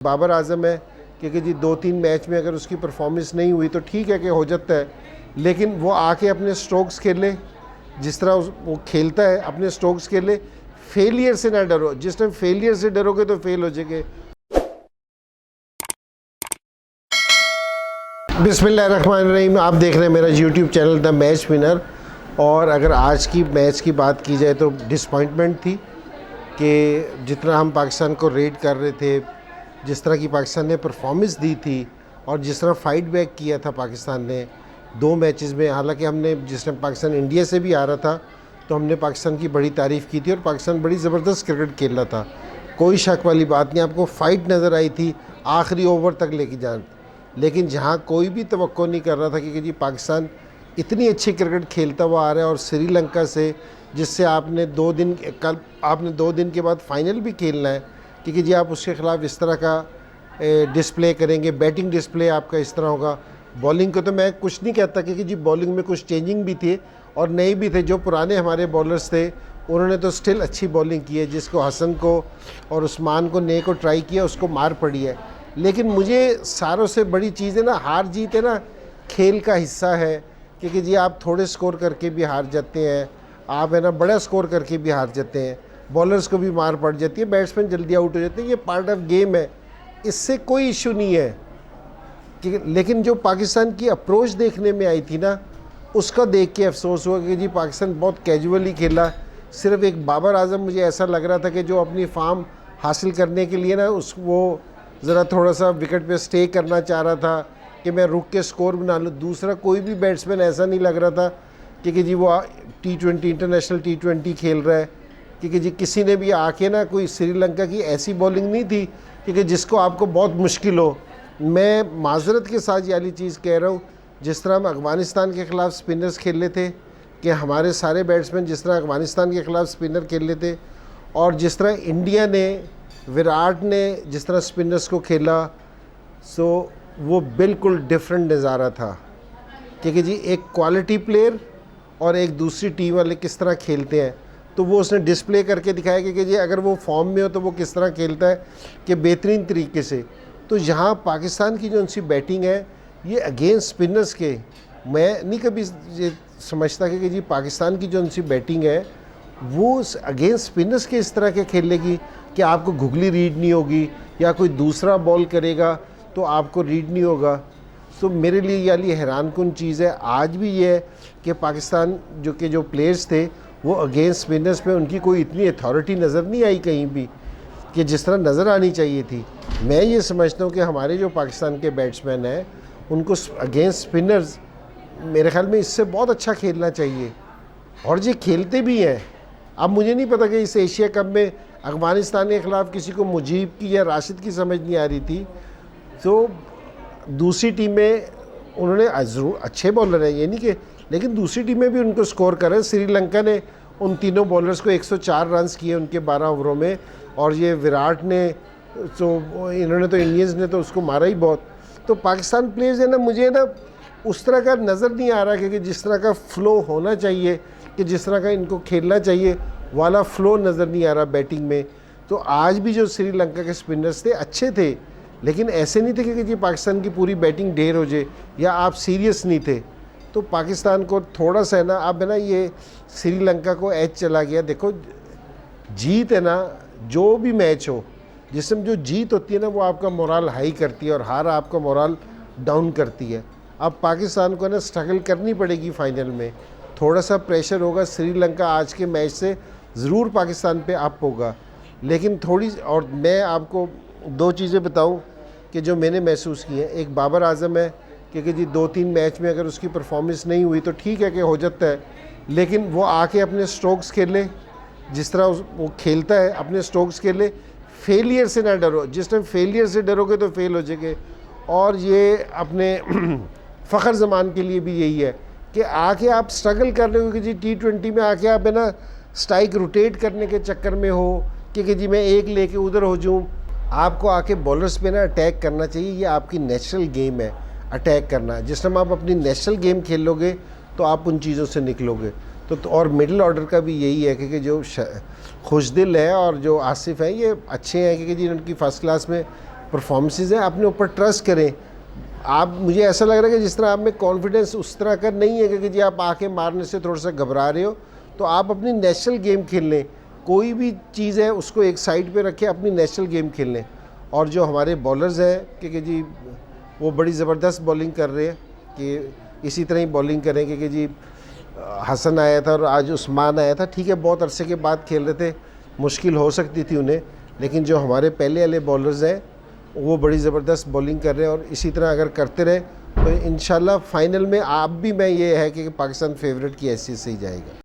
बाबर आजम है क्योंकि जी 2-3 मैच में अगर उसकी परफॉर्मेंस नहीं हुई तो ठीक है कि हो जाता है, लेकिन वो आके अपने स्ट्रोक्स खेले जिस तरह वो खेलता है, अपने स्ट्रोक्स खेले। फेलियर से ना डरो, जिस टाइम फेलियर से डरोगे तो फेल हो जाएंगे। बिस्मिल्लाहिर्रहमानिर्रहीम। आप देख रहे हैं मेरा YouTube channel the match winner. और अगर आज की मैच की बात की जाए तो डिसपॉइंटमेंट थी कि जितना हम पाकिस्तान को रेट कर रहे थे, जिस तरह की पाकिस्तान ने परफॉर्मेंस दी थी और जिस तरह फाइट बैक किया था पाकिस्तान ने 2 मैचेस में। हालांकि हमने जिस टाइम पाकिस्तान इंडिया से भी आ रहा था तो हमने पाकिस्तान की बड़ी तारीफ़ की थी और पाकिस्तान बड़ी ज़बरदस्त क्रिकेट खेल रहा था, कोई शक वाली बात नहीं। आपको फ़ाइट नज़र आई थी आखिरी ओवर तक लेके जान, लेकिन जहाँ कोई भी तवक्को नहीं कर रहा था कि जी पाकिस्तान इतनी अच्छी क्रिकेट खेलता हुआ आ रहा है और श्रीलंका से, जिससे आपने 2 दिन कल आपने 2 दिन के बाद फाइनल भी खेलना है, क्योंकि जी आप उसके ख़िलाफ़ इस तरह का डिस्प्ले करेंगे, बैटिंग डिस्प्ले आपका इस तरह होगा। बॉलिंग को तो मैं कुछ नहीं कहता, क्योंकि जी बॉलिंग में कुछ चेंजिंग भी थी और नए भी थे। जो पुराने हमारे बॉलर्स थे उन्होंने तो स्टिल अच्छी बॉलिंग की है, जिसको हसन को और उस्मान को नए को ट्राई किया, उसको मार पड़ी है। लेकिन मुझे सारों से बड़ी चीज़ है ना, हार जीत है ना, खेल का हिस्सा है। क्योंकि जी आप थोड़े स्कोर करके भी हार जाते हैं, आप है ना बड़ा स्कोर करके भी हार जाते हैं, बॉलर्स को भी मार पड़ जाती है, बैट्समैन जल्दी आउट हो जाते हैं, ये पार्ट ऑफ गेम है, इससे कोई इशू नहीं है। लेकिन जो पाकिस्तान की अप्रोच देखने में आई थी ना, उसका देख के अफसोस हुआ कि जी पाकिस्तान बहुत कैजुअली खेला। सिर्फ एक बाबर आजम मुझे ऐसा लग रहा था कि जो अपनी फार्म हासिल करने के लिए ना वो ज़रा थोड़ा सा विकेट पे स्टे करना चाह रहा था कि मैं रुक के स्कोर बना लूँ। दूसरा कोई भी बैट्समैन ऐसा नहीं लग रहा था कि जी वो T20 इंटरनेशनल T20 खेल रहा है, क्योंकि जी किसी ने भी आके ना, कोई श्रीलंका की ऐसी बॉलिंग नहीं थी क्योंकि जिसको आपको बहुत मुश्किल हो। मैं माजरत के साथ ये वाली चीज़ कह रहा हूँ, जिस तरह हम अफ़गानिस्तान के ख़िलाफ़ स्पिनर्स खेल रहे थे कि हमारे सारे बैट्समैन जिस तरह अफ़गानिस्तान के ख़िलाफ़ स्पिनर खेल रहे थे, और जिस तरह इंडिया ने, विराट ने जिस तरह स्पिनर्स को खेला, सो वो बिल्कुल डिफरेंट नज़ारा था। क्योंकि जी एक क्वालिटी प्लेयर और एक दूसरी टीम वाले किस तरह खेलते हैं, तो वो उसने डिस्प्ले करके दिखाया कि जी अगर वो फॉर्म में हो तो वो किस तरह खेलता है कि बेहतरीन तरीके से। तो यहाँ पाकिस्तान की जो उनकी बैटिंग है, ये अगेंस्ट स्पिनर्स के, मैं नहीं कभी ये समझता कि जी पाकिस्तान की जो उनकी बैटिंग है वो अगेंस्ट स्पिनर्स के इस तरह के खेलेगी कि आपको घुगली रीड नहीं होगी, या कोई दूसरा बॉल करेगा तो आपको रीड नहीं होगा। तो मेरे लिए ये हैरानकुन चीज़ है। आज भी ये है कि पाकिस्तान जो प्लेयर्स थे वो अगेंस्ट स्पिनर्स पे उनकी कोई इतनी अथॉरिटी नज़र नहीं आई कहीं भी कि जिस तरह नज़र आनी चाहिए थी। मैं ये समझता हूँ कि हमारे जो पाकिस्तान के बैट्समैन हैं उनको अगेंस्ट स्पिनर्स मेरे ख्याल में इससे बहुत अच्छा खेलना चाहिए, और ये खेलते भी हैं। अब मुझे नहीं पता कि इस एशिया कप में अफ़गानिस्तान के ख़िलाफ़ किसी को मुजीब की या राशिद की समझ नहीं आ रही थी, तो दूसरी टीम में उन्होंने ज़रूर अच्छे बॉलर हैं, ये नहीं कि, लेकिन दूसरी टीम में भी उनको स्कोर करें। श्रीलंका ने उन तीनों बॉलर्स को 104 रन्स किए उनके 12 ओवरों में, और ये विराट ने तो इन्होंने तो इंडियंस ने तो उसको मारा ही बहुत। तो पाकिस्तान प्लेयर्स है ना, मुझे ना उस तरह का नज़र नहीं आ रहा क्योंकि जिस तरह का फ़्लो होना चाहिए, कि जिस तरह का इनको खेलना चाहिए वाला फ़्लो नज़र नहीं आ रहा बैटिंग में। तो आज भी जो श्रीलंका के स्पिनर्स थे अच्छे थे, लेकिन ऐसे नहीं थे कि जी पाकिस्तान की पूरी बैटिंग ढेर हो जाए या आप सीरियस नहीं थे। तो पाकिस्तान को थोड़ा सा है ना, अब है ना ये श्रीलंका को एज चला गया। देखो जीत है ना, जो भी मैच हो, जिसमें जो जीत होती है ना वो आपका मोराल हाई करती है और हार आपका मोराल डाउन करती है। अब पाकिस्तान को ना स्ट्रगल करनी पड़ेगी फाइनल में, थोड़ा सा प्रेशर होगा। श्रीलंका आज के मैच से ज़रूर पाकिस्तान पे अप होगा, लेकिन थोड़ी, और मैं आपको 2 चीज़ें बताऊं कि जो मैंने महसूस की हैं। एक बाबर आजम है क्योंकि जी 2-3 मैच में अगर उसकी परफॉर्मेंस नहीं हुई तो ठीक है कि हो जाता है, लेकिन वो आके अपने स्ट्रोक्स खेले जिस तरह वो खेलता है, अपने स्ट्रोक्स खेले। फेलियर से ना डरो, जिस टाइम फेलियर से डरोगे तो फेल हो जाएंगे। और ये अपने फ़ख्र ज़मान के लिए भी यही है कि आके आप स्ट्रगल कर रहे हो कि जी T20 में आके आप है ना स्ट्राइक रोटेट करने के चक्कर में हो कि जी मैं एक लेके उधर हो जाऊँ। आपको आके बॉलर्स पे ना अटैक करना चाहिए, ये आपकी नेचुरल गेम है अटैक करना। जिस टाइम आप अपनी नेचुरल गेम खेलोगे तो आप उन चीज़ों से निकलोगे। तो और मिडिल ऑर्डर का भी यही है कि जो खुशदिल है और जो आसिफ हैं ये अच्छे हैं, क्योंकि जी उनकी फ़र्स्ट क्लास में परफॉर्मेंसेज हैं, अपने ऊपर ट्रस्ट करें। आप, मुझे ऐसा लग रहा है कि जिस तरह आप में कॉन्फिडेंस उस तरह का नहीं है कि जी आप आके मारने से थोड़ा सा घबरा रहे हो, तो आप अपनी नेशनल गेम खेल लें। कोई भी चीज़ है उसको एक साइड पे रखें, अपनी नेशनल गेम खेल लें। और जो हमारे बॉलर्स हैं कि जी वो बड़ी ज़बरदस्त बॉलिंग कर रहे हैं, कि इसी तरह ही बॉलिंग करें कि जी हसन आया था और आज उस्मान आया था, ठीक है बहुत अरसे के बाद खेल रहे थे, मुश्किल हो सकती थी उन्हें, लेकिन जो हमारे पहले वाले बॉलर्स हैं वो बड़ी ज़बरदस्त बॉलिंग कर रहे हैं। और इसी तरह अगर करते रहे तो इंशाल्लाह फाइनल में आप भी, मैं ये है कि पाकिस्तान फेवरेट की हैसियत से ही जाएगा।